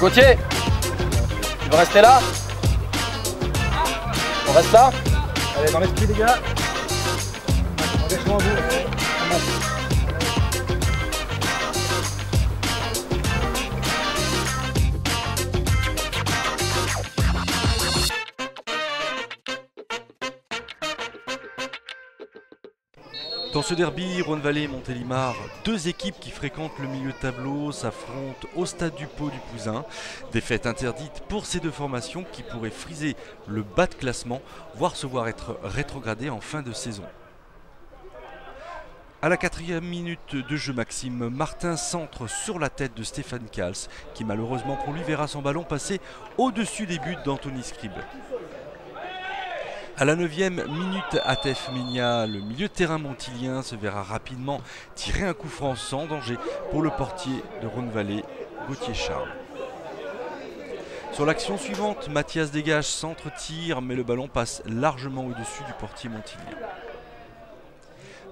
Gauthier, tu veux rester là? On reste là? Allez, dans l'esprit les gars. Engagement à vous. Dans ce derby, Rhône-Vallée-Montélimar, deux équipes qui fréquentent le milieu de tableau s'affrontent au stade du Pot du Pouzin. Défaite interdite pour ces deux formations qui pourraient friser le bas de classement, voire se voir être rétrogradées en fin de saison. À la 4e minute de jeu, Maxime Martin centre sur la tête de Stéphane Kals, qui malheureusement pour lui verra son ballon passer au-dessus des buts d'Anthony Scribe. À la 9e minute, Atef Menia, le milieu de terrain montilien, se verra rapidement tirer un coup franc sans danger pour le portier de Rhône-Vallée, Gauthier Charles. Sur l'action suivante, Mathias Dégage centre-tire, mais le ballon passe largement au-dessus du portier montilien.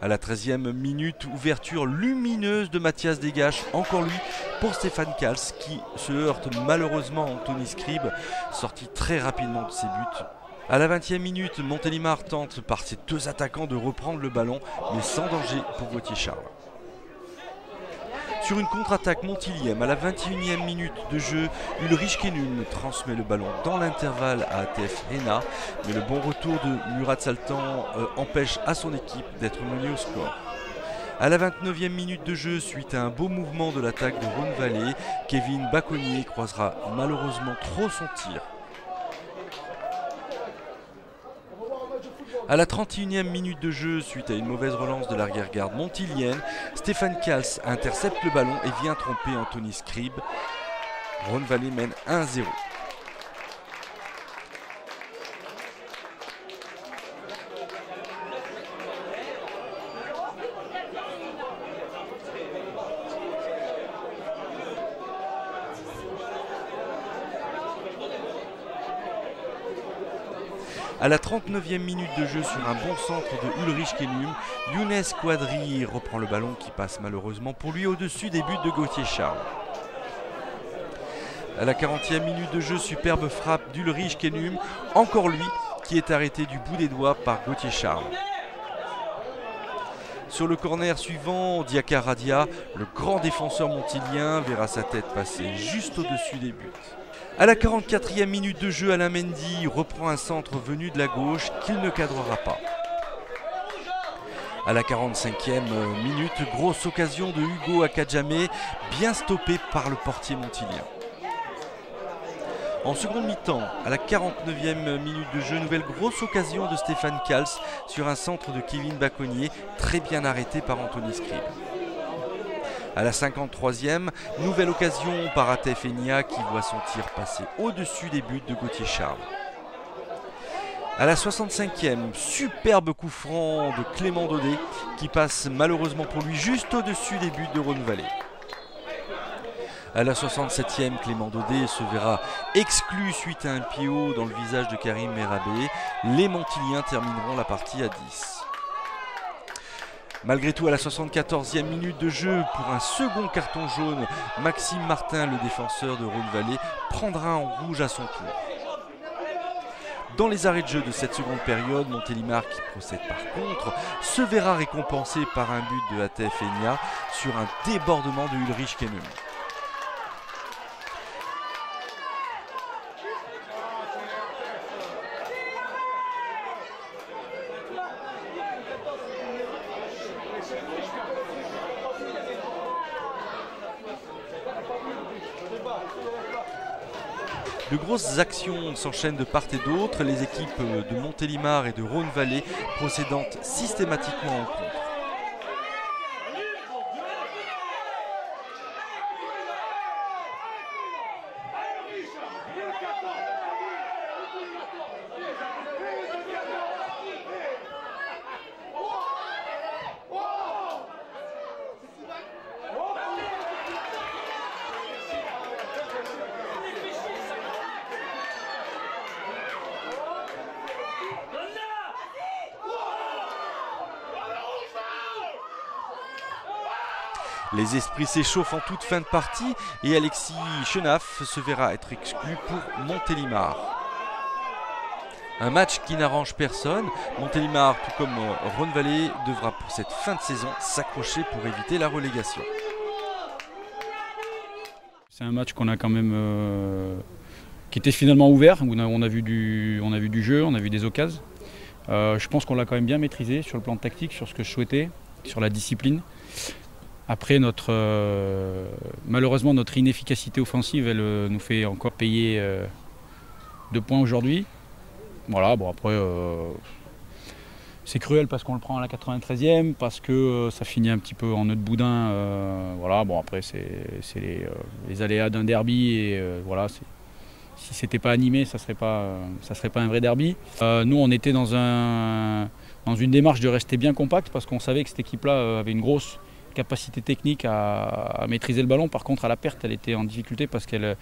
À la 13e minute, ouverture lumineuse de Mathias Dégage, encore lui, pour Stéphane Kals, qui se heurte malheureusement à Anthony Scribe, sorti très rapidement de ses buts. À la 20e minute, Montélimar tente par ses deux attaquants de reprendre le ballon, mais sans danger pour Gauthier Charles. Sur une contre-attaque montilienne, à la 21e minute de jeu, Ulrich Kenum transmet le ballon dans l'intervalle à Atef Hena, mais le bon retour de Murat Saltan empêche à son équipe d'être menée au score. À la 29e minute de jeu, suite à un beau mouvement de l'attaque de Rhône-Vallée, Kevin Baconnier croisera malheureusement trop son tir. À la 31e minute de jeu, suite à une mauvaise relance de l'arrière-garde montilienne, Stéphane Kals intercepte le ballon et vient tromper Anthony Scribe. Rhône-Vallée mène 1-0. À la 39e minute de jeu, sur un bon centre de Ulrich Kenum, Younes Quadri reprend le ballon qui passe malheureusement pour lui au-dessus des buts de Gauthier Charles. À la 40e minute de jeu, superbe frappe d'Ulrich Kenum, encore lui qui est arrêté du bout des doigts par Gauthier Charles. Sur le corner suivant, Diakar Radia, le grand défenseur montilien, verra sa tête passer juste au-dessus des buts. À la 44e minute de jeu, Alain Mendy reprend un centre venu de la gauche qu'il ne cadrera pas. À la 45e minute, grosse occasion de Hugo Akadjamé, bien stoppé par le portier montilien. En seconde mi-temps, à la 49e minute de jeu, nouvelle grosse occasion de Stéphane Kals sur un centre de Kevin Baconnier, très bien arrêté par Anthony Scribe. À la 53e, nouvelle occasion par Atef Enia qui voit son tir passer au-dessus des buts de Gauthier Charles. À la 65e, superbe coup franc de Clément Daudet qui passe malheureusement pour lui juste au-dessus des buts de Rhône-Vallée. À la 67e, Clément Daudet se verra exclu suite à un pied haut dans le visage de Karim Merabé. Les Montiliens termineront la partie à 10. Malgré tout, à la 74e minute de jeu, pour un second carton jaune, Maxime Martin, le défenseur de Rhône-Vallée, prendra en rouge à son tour. Dans les arrêts de jeu de cette seconde période, Montélimar, qui procède par contre, se verra récompensé par un but de ATF Enya sur un débordement de Ulrich Kenemi. De grosses actions s'enchaînent de part et d'autre, les équipes de Montélimar et de Rhône-Vallée procédant systématiquement en contre. Les esprits s'échauffent en toute fin de partie et Alexis Chenaf se verra être exclu pour Montélimar. Un match qui n'arrange personne. Montélimar, tout comme Rhône-Vallée, devra pour cette fin de saison s'accrocher pour éviter la relégation. C'est un match qu'on a quand même qui était finalement ouvert. On a vu du jeu, on a vu des occasions. Je pense qu'on l'a quand même bien maîtrisé sur le plan tactique, sur ce que je souhaitais, sur la discipline. Après, malheureusement, notre inefficacité offensive, elle nous fait encore payer 2 points aujourd'hui. Voilà, bon après, c'est cruel parce qu'on le prend à la 93e, parce que ça finit un petit peu en nœud de boudin. Voilà, bon après, c'est les aléas d'un derby et voilà. Si c'était pas animé, ça serait pas un vrai derby. Nous, on était dans une démarche de rester bien compact parce qu'on savait que cette équipe-là avait une grosse capacité technique à maîtriser le ballon. Par contre, à la perte, elle était en difficulté parce qu'elle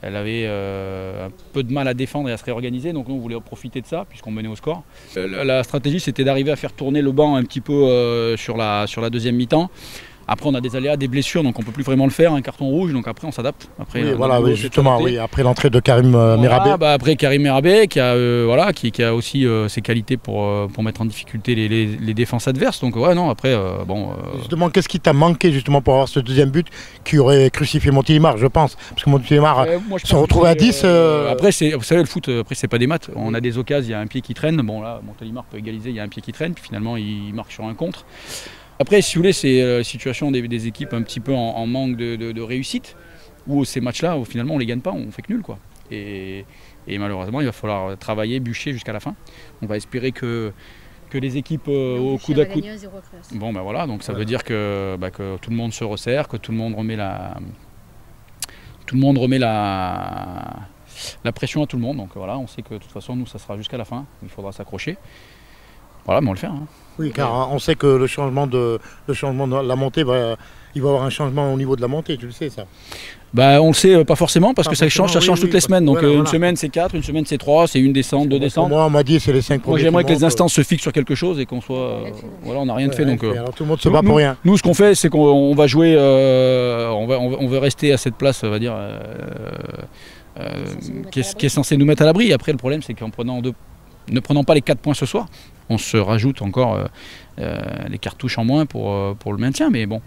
avait un peu de mal à défendre et à se réorganiser. Donc nous, on voulait profiter de ça puisqu'on menait au score. La stratégie, c'était d'arriver à faire tourner le banc un petit peu sur la deuxième mi-temps. Après, on a des aléas, des blessures, donc on ne peut plus vraiment le faire, un carton rouge, donc après on s'adapte. Après, oui, voilà, oui, justement, oui, après l'entrée de Karim Merabé. Bah, après Karim Merabé, qui a aussi ses qualités pour mettre en difficulté les défenses adverses. Donc ouais, non, après, bon... Justement, qu'est-ce qui t'a manqué justement pour avoir ce deuxième but qui aurait crucifié Montélimar, je pense. Parce que Montélimar se retrouve à 10... Après, vous savez, le foot, après c'est pas des maths. On a des occasions, il y a un pied qui traîne. Bon là, Montélimar peut égaliser, il y a un pied qui traîne, puis finalement il marque sur un contre. Après, si vous voulez, c'est la situation des équipes un petit peu en manque de réussite, où ces matchs-là, finalement, on ne les gagne pas, on fait que nul, quoi. Et malheureusement, il va falloir travailler, bûcher jusqu'à la fin. On va espérer que les équipes au coude à coude... Bon, ben voilà, donc ça veut dire que tout le monde se resserre, que tout le monde remet la pression à tout le monde. Donc voilà, on sait que de toute façon, nous, ça sera jusqu'à la fin. Il faudra s'accrocher. Voilà, mais on le fait. Hein. Oui, car on sait que le changement de la montée, il va y avoir un changement au niveau de la montée, tu le sais ça. Bah, on le sait pas forcément parce que ça change toutes les semaines. Donc voilà, une semaine c'est 4, une semaine c'est 3, c'est une descente, 2 descentes. Moi on m'a dit c'est les 5 premiers. Moi j'aimerais que les instances se fixent sur quelque chose et qu'on soit... voilà, on n'a rien de fait. Donc, alors tout le monde se bat pour rien. Nous ce qu'on fait c'est qu'on va jouer, on veut rester à cette place, on va dire, qui est censée nous mettre à l'abri. Après le problème c'est qu'en ne prenant pas les 4 points ce soir, on se rajoute encore les cartouches en moins pour le maintien. Mais bon,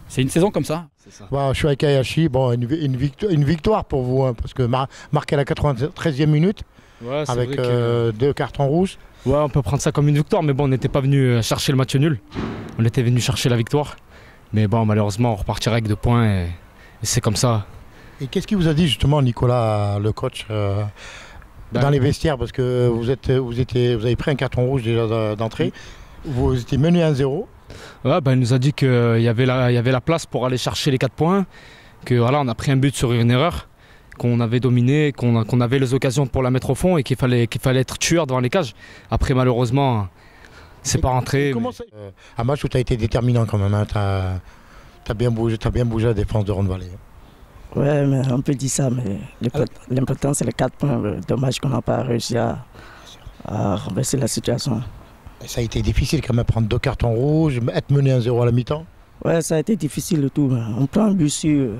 c'est une saison comme ça. Bon, je suis avec Ayashi, bon, une victoire pour vous, hein, parce que marqué à la 93e minute, ouais, avec 2 cartons rouges. Ouais, on peut prendre ça comme une victoire, mais bon, on n'était pas venu chercher le match nul. On était venu chercher la victoire. Mais bon, malheureusement, on repartira avec 2 points et c'est comme ça. Et qu'est-ce qu'il vous a dit justement, Nicolas, le coach dans les vestiaires, parce que vous avez pris un carton rouge déjà d'entrée, vous étiez mené 1-0. Ouais, il nous a dit qu'il y avait la place pour aller chercher les 4 points, que voilà, on a pris un but sur une erreur, qu'on avait dominé, qu'on avait les occasions pour la mettre au fond et qu'il fallait être tueur devant les cages. Après malheureusement, c'est pas rentré. Un match où tu as été déterminant quand même, hein, tu as bien bougé la défense de Rhône-Vallée. Ouais, mais on peut dire ça, mais l'important c'est les 4 points. Dommage qu'on n'a pas réussi à renverser la situation. Et ça a été difficile quand même, prendre 2 cartons rouges, être mené 1-0 à la mi-temps. Ouais, ça a été difficile le tout. On prend un but sûr,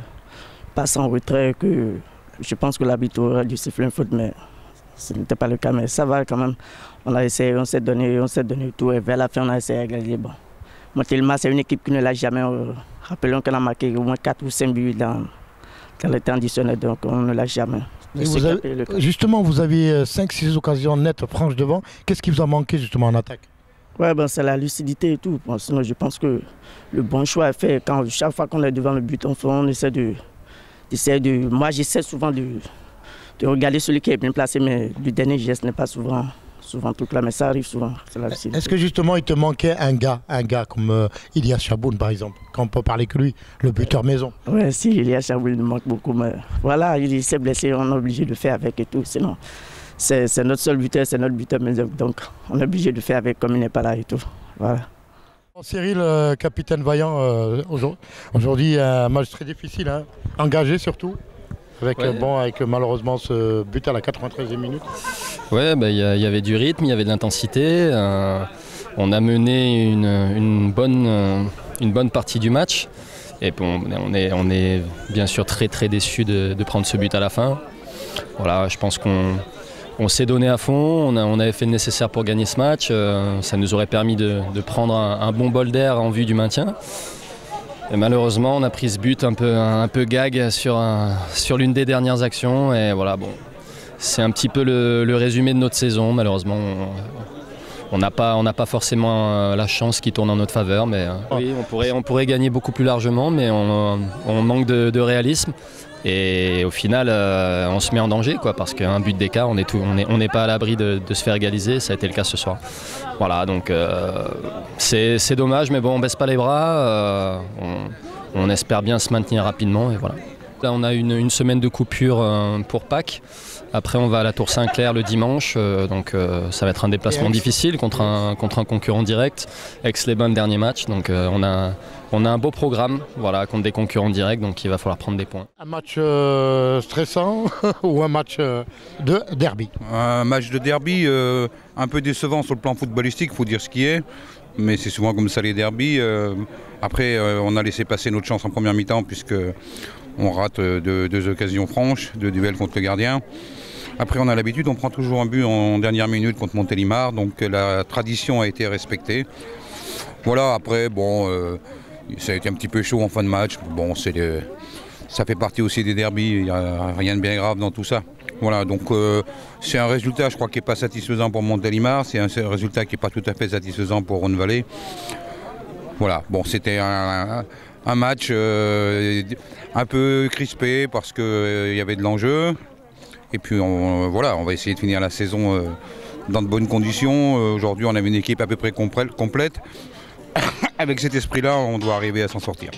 passe en retrait, que je pense que l'arbitre aura dû siffler un faute, mais ce n'était pas le cas, mais ça va quand même. On a essayé, on s'est donné tout et vers la fin on a essayé de gagner. Bon. Montélimar, c'est une équipe qui ne l'a jamais. Rappelons qu'on a marqué au moins 4 ou 5 buts dans le temps additionnel, donc on ne l'a jamais. Justement, vous aviez 5-6 occasions nettes franches devant. Qu'est-ce qui vous a manqué justement en attaque? Ouais, ben, c'est la lucidité et tout. Bon, sinon, je pense que le bon choix est fait. Chaque fois qu'on est devant le but, on essaie de. Moi, j'essaie souvent de regarder celui qui est bien placé, mais le dernier geste n'est pas souvent tout là, mais ça arrive souvent. Est-ce que justement il te manquait un gars comme Ilias Chaboun par exemple, quand on peut parler que lui, le buteur maison? Oui, si, Ilias Chaboun il manque beaucoup, mais voilà, il s'est blessé, on est obligé de faire avec et tout, sinon c'est notre seul buteur, c'est notre buteur maison, donc on est obligé de faire avec comme il n'est pas là et tout, voilà. Cyril, capitaine vaillant, aujourd'hui un match très difficile, hein, engagé surtout. Avec malheureusement ce but à la 93e minute. Ouais, il y avait du rythme, il y avait de l'intensité. On a mené une bonne partie du match. Et bon, on est bien sûr très très déçus de prendre ce but à la fin. Voilà, je pense qu'on s'est donné à fond, on avait fait le nécessaire pour gagner ce match. Ça nous aurait permis de prendre un bon bol d'air en vue du maintien. Et malheureusement, on a pris ce but un peu gag sur l'une des dernières actions. Et voilà, bon, c'est un petit peu le résumé de notre saison. Malheureusement, on n'a pas forcément la chance qui tourne en notre faveur. Mais oui, on pourrait gagner beaucoup plus largement, mais on manque de réalisme. Et au final, on se met en danger, quoi, parce qu'un but d'écart, on n'est pas à l'abri de se faire égaliser. Ça a été le cas ce soir. Voilà, donc c'est dommage, mais bon, on baisse pas les bras. On espère bien se maintenir rapidement, et voilà. Là, on a une semaine de coupure pour Pâques. Après, on va à la Tour Saint-Clair le dimanche, donc ça va être un déplacement difficile contre un concurrent direct. Aix-les-Bains le dernier match, donc on a un beau programme, voilà, contre des concurrents directs, donc il va falloir prendre des points. Un match stressant ou un match de derby? Un match de derby un peu décevant sur le plan footballistique, il faut dire ce qui est. Mais c'est souvent comme ça les derbys. Après, on a laissé passer notre chance en première mi-temps puisqu'on rate deux occasions franches, 2 duels contre le gardien. Après, on a l'habitude, on prend toujours un but en dernière minute contre Montélimar, donc la tradition a été respectée. Voilà, après, bon, ça a été un petit peu chaud en fin de match. Bon, ça fait partie aussi des derbys, il n'y a rien de bien grave dans tout ça. Voilà, donc c'est un résultat, je crois, qui n'est pas satisfaisant pour Montélimar, c'est un résultat qui n'est pas tout à fait satisfaisant pour Rhône-Vallée. Voilà, bon, c'était un match un peu crispé parce qu'il y avait de l'enjeu. Et puis voilà, on va essayer de finir la saison dans de bonnes conditions. Aujourd'hui, on avait une équipe à peu près complète. Avec cet esprit-là, on doit arriver à s'en sortir.